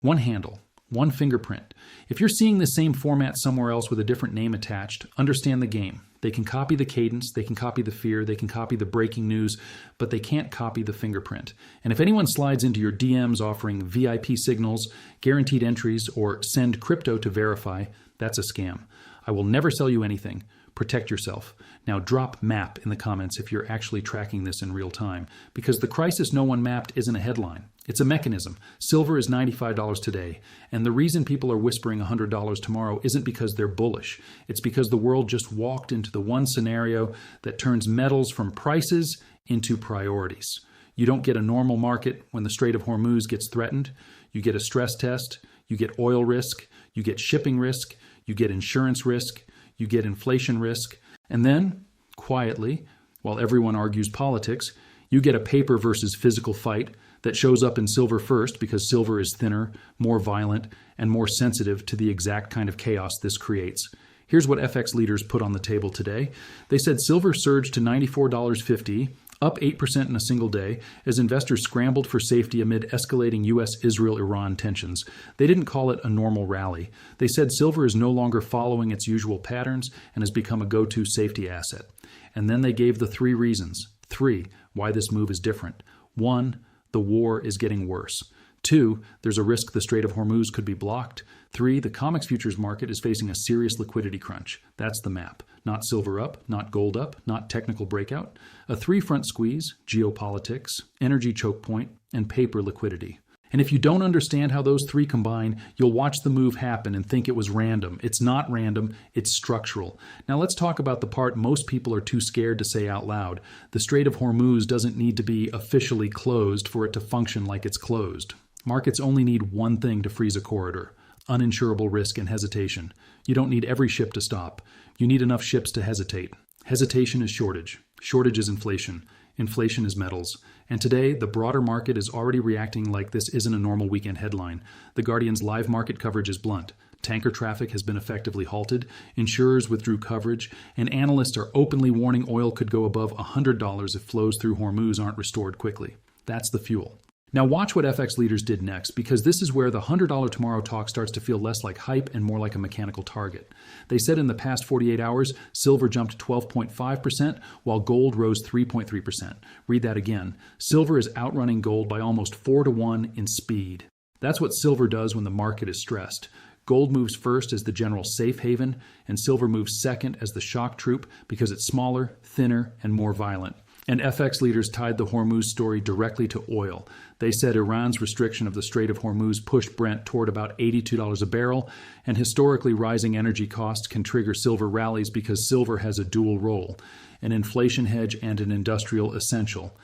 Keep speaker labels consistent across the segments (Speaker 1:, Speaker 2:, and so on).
Speaker 1: One handle, one fingerprint. If you're seeing the same format somewhere else with a different name attached, understand the game. They can copy the cadence, they can copy the fear, they can copy the breaking news, but they can't copy the fingerprint. And if anyone slides into your DMs offering VIP signals, guaranteed entries, or send crypto to verify, that's a scam. I will never sell you anything. Protect yourself. Now drop MAP in the comments if you're actually tracking this in real time, because the crisis no one mapped isn't a headline. It's a mechanism. Silver is $95 today, and the reason people are whispering $100 tomorrow isn't because they're bullish. It's because the world just walked into the one scenario that turns metals from prices into priorities. You don't get a normal market when the Strait of Hormuz gets threatened. You get a stress test. You get oil risk. You get shipping risk. You get insurance risk. You get inflation risk. And then, quietly, while everyone argues politics, you get a paper versus physical fight that shows up in silver first because silver is thinner, more violent, and more sensitive to the exact kind of chaos this creates. Here's what FX leaders put on the table today. They said silver surged to $94.50, up 8% in a single day, as investors scrambled for safety amid escalating U.S., Israel, Iran tensions. They didn't call it a normal rally. They said silver is no longer following its usual patterns and has become a go-to safety asset. And then they gave the three reasons. 3, why this move is different. 1, the war is getting worse. 2, there's a risk the Strait of Hormuz could be blocked. 3, the COMEX futures market is facing a serious liquidity crunch. That's the map. Not silver up, not gold up, not technical breakout. A 3-front squeeze, geopolitics, energy choke point, and paper liquidity. And if you don't understand how those 3 combine, you'll watch the move happen and think it was random. It's not random, it's structural. Now let's talk about the part most people are too scared to say out loud. The Strait of Hormuz doesn't need to be officially closed for it to function like it's closed. Markets only need one thing to freeze a corridor: uninsurable risk and hesitation. You don't need every ship to stop. You need enough ships to hesitate. Hesitation is shortage. Shortage is inflation. Inflation is metals. And today, the broader market is already reacting like this isn't a normal weekend headline. The Guardian's live market coverage is blunt. Tanker traffic has been effectively halted, insurers withdrew coverage, and analysts are openly warning oil could go above $100 if flows through Hormuz aren't restored quickly. That's the fuel. Now watch what FX leaders did next, because this is where the $100 tomorrow talk starts to feel less like hype and more like a mechanical target. They said in the past 48 hours, silver jumped 12.5%, while gold rose 3.3%. Read that again. Silver is outrunning gold by almost 4-to-1 in speed. That's what silver does when the market is stressed. Gold moves first as the general safe haven, and silver moves second as the shock troop because it's smaller, thinner, and more violent. And FX leaders tied the Hormuz story directly to oil. They said Iran's restriction of the Strait of Hormuz pushed Brent toward about $82 a barrel, and historically rising energy costs can trigger silver rallies because silver has a dual role: an inflation hedge and an industrial essential.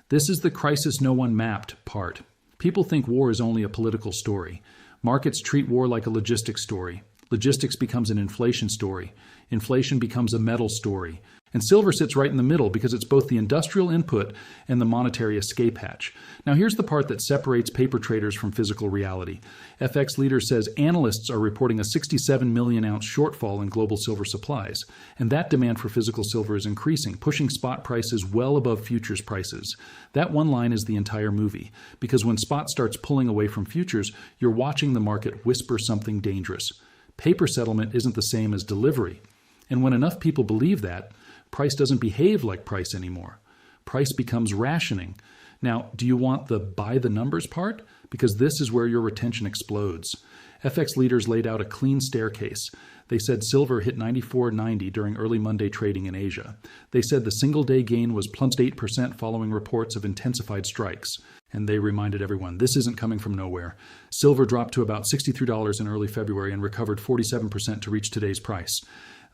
Speaker 1: This is the crisis no one mapped part. People think war is only a political story. Markets treat war like a logistics story. Logistics becomes an inflation story. Inflation becomes a metal story. And silver sits right in the middle because it's both the industrial input and the monetary escape hatch. Now here's the part that separates paper traders from physical reality. FX Leader says analysts are reporting a 67 million ounce shortfall in global silver supplies. And that demand for physical silver is increasing, pushing spot prices well above futures prices. That one line is the entire movie, because when spot starts pulling away from futures, you're watching the market whisper something dangerous. Paper settlement isn't the same as delivery. And when enough people believe that, price doesn't behave like price anymore. Price becomes rationing. Now, do you want the buy the numbers part? Because this is where your retention explodes. FX leaders laid out a clean staircase. They said silver hit $94.90 during early Monday trading in Asia. They said the single-day gain was plunged 8% following reports of intensified strikes. And they reminded everyone, this isn't coming from nowhere. Silver dropped to about $63 in early February and recovered 47% to reach today's price.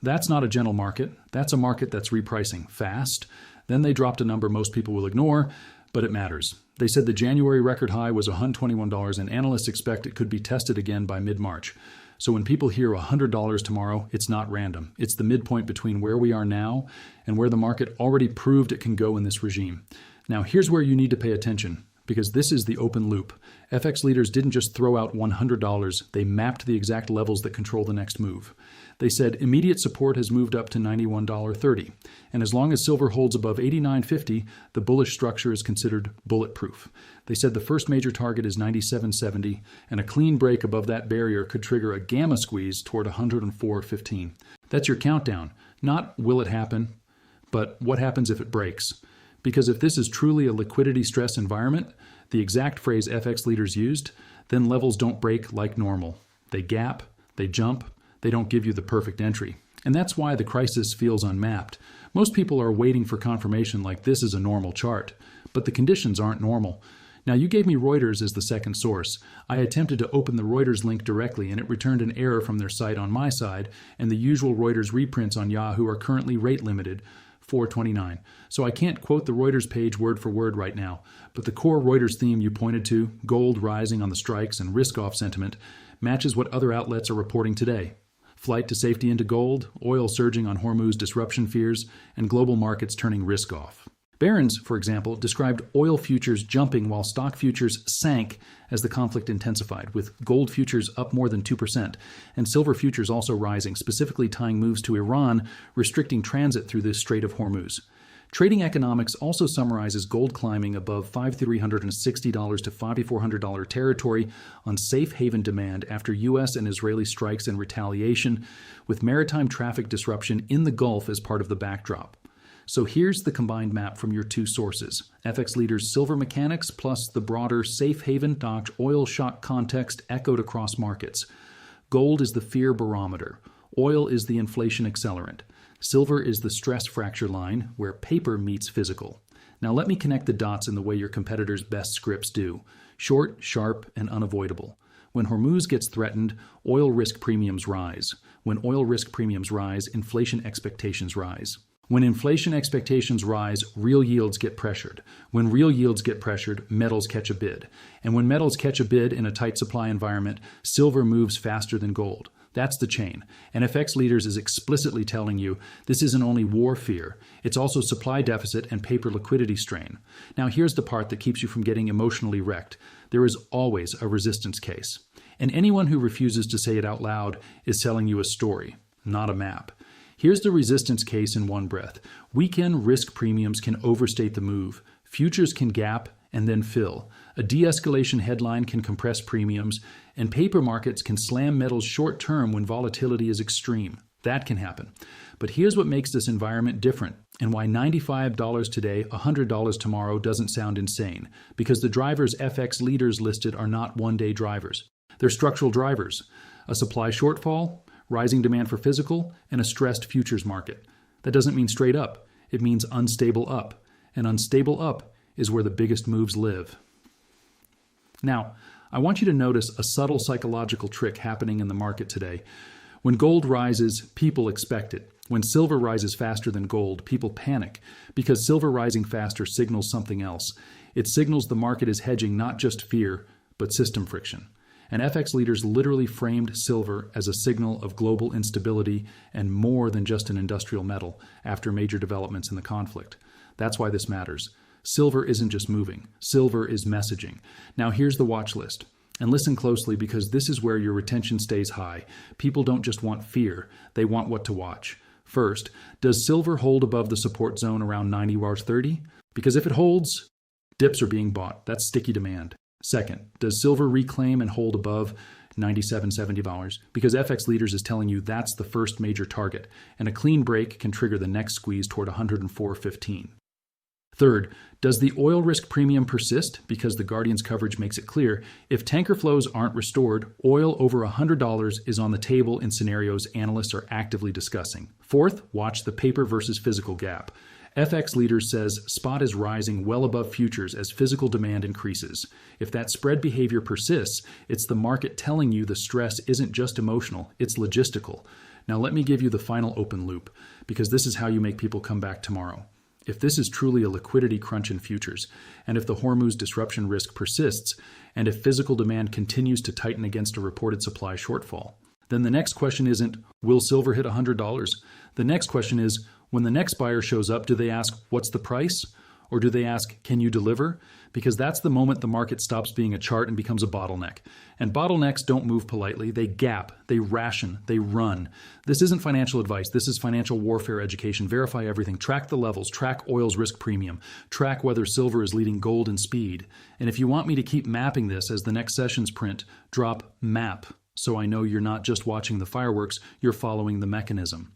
Speaker 1: That's not a gentle market. That's a market that's repricing fast. Then they dropped a number most people will ignore, but it matters. They said the January record high was $121, and analysts expect it could be tested again by mid-March. So when people hear $100 tomorrow, it's not random. It's the midpoint between where we are now and where the market already proved it can go in this regime. Now, here's where you need to pay attention. because this is the open loop. FX leaders didn't just throw out $100, they mapped the exact levels that control the next move. They said immediate support has moved up to $91.30, and as long as silver holds above $89.50, the bullish structure is considered bulletproof. They said the first major target is $97.70, and a clean break above that barrier could trigger a gamma squeeze toward $104.15. That's your countdown. Not will it happen, but what happens if it breaks? Because if this is truly a liquidity stress environment, the exact phrase FX leaders used, then levels don't break like normal. They gap, they jump, they don't give you the perfect entry. And that's why the crisis feels unmapped. Most people are waiting for confirmation like this is a normal chart, but the conditions aren't normal. Now, you gave me Reuters as the second source. I attempted to open the Reuters link directly, and it returned an error from their site on my side, and the usual Reuters reprints on Yahoo are currently rate limited, $4.29. So I can't quote the Reuters page word for word right now, but the core Reuters theme you pointed to, gold rising on the strikes and risk-off sentiment, matches what other outlets are reporting today. Flight to safety into gold, oil surging on Hormuz disruption fears, and global markets turning risk-off. Barron's, for example, described oil futures jumping while stock futures sank as the conflict intensified, with gold futures up more than 2%, and silver futures also rising, specifically tying moves to Iran, restricting transit through the Strait of Hormuz. Trading Economics also summarizes gold climbing above $5,360 to $5,400 territory on safe haven demand after U.S. and Israeli strikes and retaliation, with maritime traffic disruption in the Gulf as part of the backdrop. So here's the combined map from your two sources, FX leaders' silver mechanics plus the broader safe haven docked oil shock context echoed across markets. Gold is the fear barometer. Oil is the inflation accelerant. Silver is the stress fracture line where paper meets physical. Now let me connect the dots in the way your competitors' best scripts do. Short, sharp, and unavoidable. When Hormuz gets threatened, oil risk premiums rise. When oil risk premiums rise, inflation expectations rise. When inflation expectations rise, real yields get pressured. When real yields get pressured, metals catch a bid. And when metals catch a bid in a tight supply environment, silver moves faster than gold. That's the chain. And FX Leaders is explicitly telling you this isn't only war fear, it's also supply deficit and paper liquidity strain. Now here's the part that keeps you from getting emotionally wrecked. There is always a resistance case. And anyone who refuses to say it out loud is telling you a story, not a map. Here's the resistance case in one breath. Weekend risk premiums can overstate the move. Futures can gap and then fill. A de-escalation headline can compress premiums, and paper markets can slam metals short-term when volatility is extreme. That can happen. But here's what makes this environment different, and why $95 today, $100 tomorrow doesn't sound insane. Because the drivers FX leaders listed are not one-day drivers. They're structural drivers. A supply shortfall, rising demand for physical, and a stressed futures market. That doesn't mean straight up. It means unstable up. And unstable up is where the biggest moves live. Now, I want you to notice a subtle psychological trick happening in the market today. When gold rises, people expect it. When silver rises faster than gold, people panic, because silver rising faster signals something else. It signals the market is hedging not just fear, but system friction. And FX leaders literally framed silver as a signal of global instability and more than just an industrial metal after major developments in the conflict. That's why this matters. Silver isn't just moving. Silver is messaging. Now here's the watch list. And listen closely because this is where your retention stays high. People don't just want fear. They want what to watch. First, does silver hold above the support zone around $90.30? Because if it holds, dips are being bought. That's sticky demand. Second, does silver reclaim and hold above $97.70? Because FX Leaders is telling you that's the first major target, and a clean break can trigger the next squeeze toward $104.15. Third, does the oil risk premium persist? Because the Guardian's coverage makes it clear, if tanker flows aren't restored, oil over $100 is on the table in scenarios analysts are actively discussing. Fourth, watch the paper versus physical gap. FX Leaders says spot is rising well above futures as physical demand increases. If that spread behavior persists, it's the market telling you the stress isn't just emotional, it's logistical. Now let me give you the final open loop, because this is how you make people come back tomorrow. If this is truly a liquidity crunch in futures, and if the Hormuz disruption risk persists, and if physical demand continues to tighten against a reported supply shortfall, then the next question isn't, will silver hit $100? The next question is, when the next buyer shows up, do they ask, what's the price? Or do they ask, can you deliver? Because that's the moment the market stops being a chart and becomes a bottleneck. And bottlenecks don't move politely. They gap, they ration, they run. This isn't financial advice. This is financial warfare education. Verify everything. Track the levels. Track oil's risk premium. Track whether silver is leading gold in speed. And if you want me to keep mapping this as the next session's print, drop map. So I know you're not just watching the fireworks, you're following the mechanism.